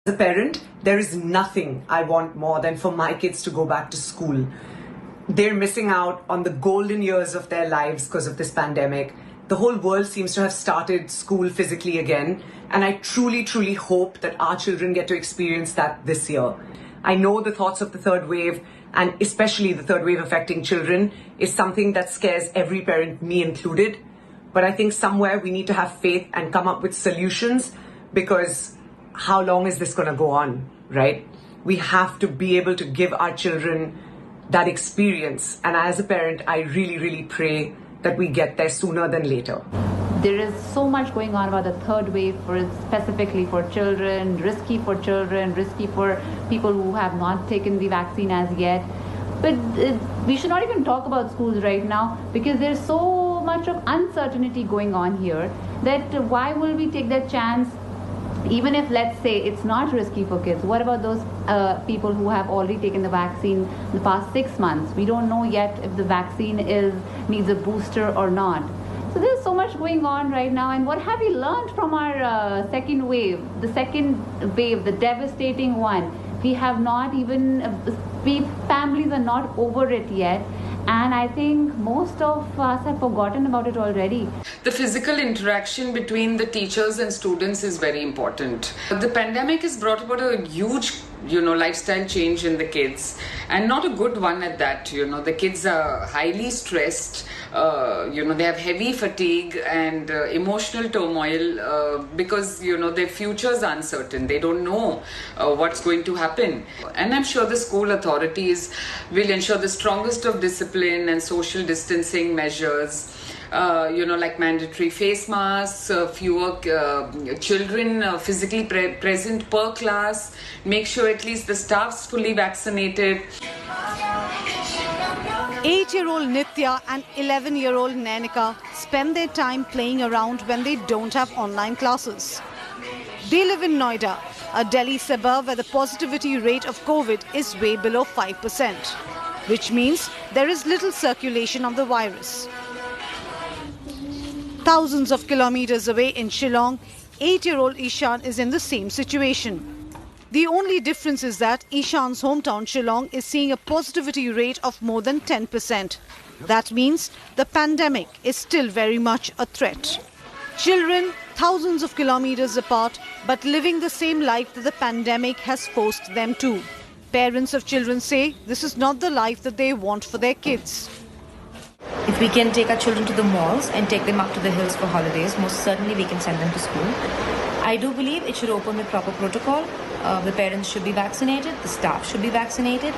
As a parent, there is nothing I want more than for my kids to go back to school. They're missing out on the golden years of their lives because of this pandemic. The whole world seems to have started school physically again, and I truly, truly hope that our children get to experience that this year. I know the thoughts of the third wave, and especially the third wave affecting children, is something that scares every parent, me included. But I think somewhere we need to have faith and come up with solutions, because how long is this going to go on, right? We have to be able to give our children that experience. And as a parent, I really, really pray that we get there sooner than later. There is so much going on about the third wave, specifically for children, risky for people who have not taken the vaccine as yet. But we should not even talk about schools right now, because there's so much of uncertainty going on here that why will we take that chance? Even if, let's say, it's not risky for kids, what about those people who have already taken the vaccine in the past 6 months? We don't know yet if the vaccine needs a booster or not. So there's so much going on right now. And what have we learned from our second wave, the devastating one? We have not even, families are not over it yet. And I think most of us have forgotten about it already. The physical interaction between the teachers and students is very important. The pandemic has brought about a huge, lifestyle change in the kids, and not a good one at that. The kids are highly stressed. They have heavy fatigue and emotional turmoil because, their future is uncertain. They don't know what's going to happen. And I'm sure the school authorities will ensure the strongest of discipline and social distancing measures. Like mandatory face masks, fewer children physically present per class, make sure at least the staff's fully vaccinated. 8-year-old Nitya and 11-year-old Nainika spend their time playing around when they don't have online classes. They live in Noida, a Delhi suburb where the positivity rate of COVID is way below 5%, which means there is little circulation of the virus. Thousands of kilometers away in Shillong, 8-year-old Ishan is in the same situation. The only difference is that Ishan's hometown Shillong is seeing a positivity rate of more than 10%. That means the pandemic is still very much a threat. Children thousands of kilometers apart, but living the same life that the pandemic has forced them to. Parents of children say this is not the life that they want for their kids. If we can take our children to the malls and take them up to the hills for holidays, most certainly we can send them to school. I do believe it should open with proper protocol. The parents should be vaccinated, the staff should be vaccinated,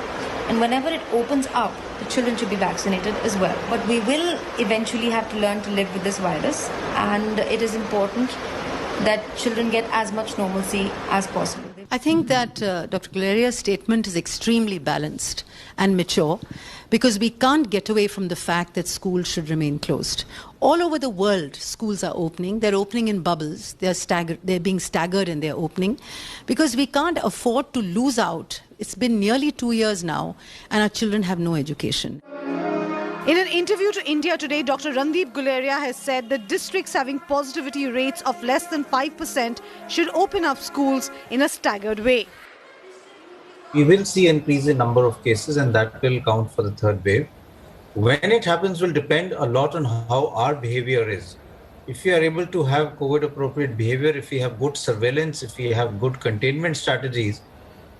and whenever it opens up, the children should be vaccinated as well. But we will eventually have to learn to live with this virus, and it is important that children get as much normalcy as possible. I think that Dr. Guleria's statement is extremely balanced and mature, because we can't get away from the fact that schools should remain closed. All over the world, schools are opening. They're opening in bubbles. They're being staggered in their opening, because we can't afford to lose out. It's been nearly 2 years now, and our children have no education. In an interview to India Today, Dr. Randeep Guleria has said that districts having positivity rates of less than 5% should open up schools in a staggered way. We will see an increase in number of cases, and that will count for the third wave. When it happens will depend a lot on how our behavior is. If we are able to have COVID appropriate behavior, if we have good surveillance, if we have good containment strategies,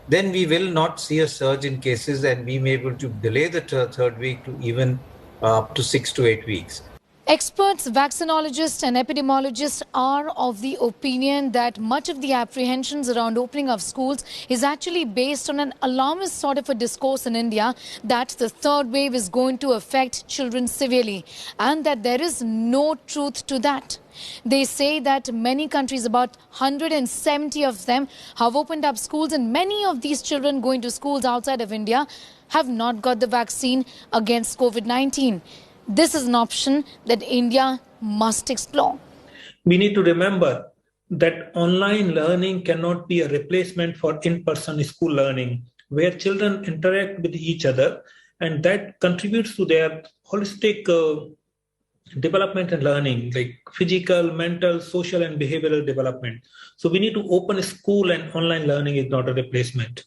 then we will not see a surge in cases, and we may be able to delay the third week to even up to 6 to 8 weeks. Experts, vaccinologists and epidemiologists are of the opinion that much of the apprehensions around opening of schools is actually based on an alarmist sort of a discourse in India that the third wave is going to affect children severely, and that there is no truth to that. They say that many countries, about 170 of them, have opened up schools, and many of these children going to schools outside of India have not got the vaccine against COVID-19. This is an option that India must explore. We need to remember that online learning cannot be a replacement for in-person school learning, where children interact with each other, and that contributes to their holistic development and learning, like physical, mental, social, and behavioral development. So we need to open school, and online learning is not a replacement.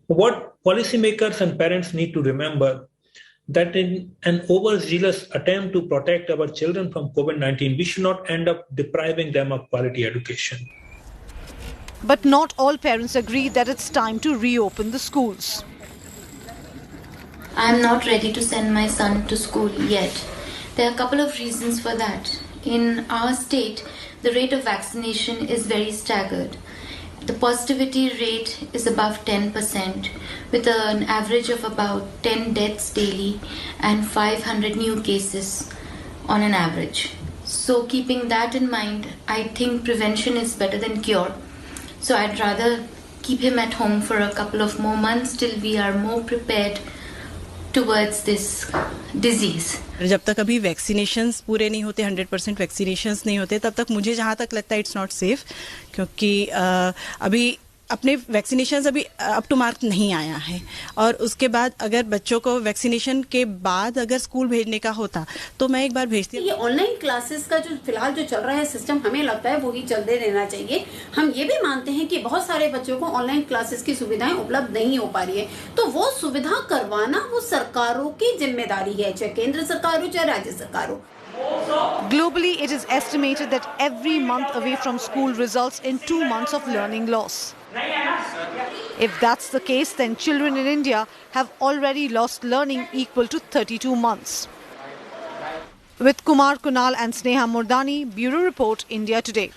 What policymakers and parents need to remember that in an overzealous attempt to protect our children from COVID-19, we should not end up depriving them of quality education. But not all parents agree that it's time to reopen the schools. I'm not ready to send my son to school yet. There are a couple of reasons for that. In our state, the rate of vaccination is very staggered. The positivity rate is above 10%, with an average of about 10 deaths daily and 500 new cases on an average. So keeping that in mind, I think prevention is better than cure. So I'd rather keep him at home for a couple of more months till we are more prepared towards this disease. जब तक अभी vaccinations पूरे नहीं होते, 100% vaccinations नहीं होते, तब तक मुझे जहाँ तक लगता है इट्स नॉट सेफ, क्योंकि अभी अपने वैक्सीनेशंस अभी अप टू मार्क नहीं आया है. और उसके बाद अगर बच्चों को वैक्सीनेशन के बाद अगर स्कूल भेजने का होता तो मैं एक बार भेजती. ये ऑनलाइन क्लासेस का जो फिलहाल जो चल रहा है सिस्टम, हमें लगता है वो ही चलते रहना चाहिए. हम ये भी मानते हैं कि बहुत सारे बच्चों को ऑनलाइन क्लासेस की सुविधाएं उपलब्ध नहीं हो पा रही है, तो वो सुविधा करवाना वो सरकारों की जिम्मेदारी है, चाहे केंद्र सरकार हो चाहे राज्य सरकार हो. Globally, it is estimated that every month away from school results in 2 months of learning loss. If that's the case, then children in India have already lost learning equal to 32 months. With Kumar Kunal and Sneha Murdani, Bureau Report, India Today.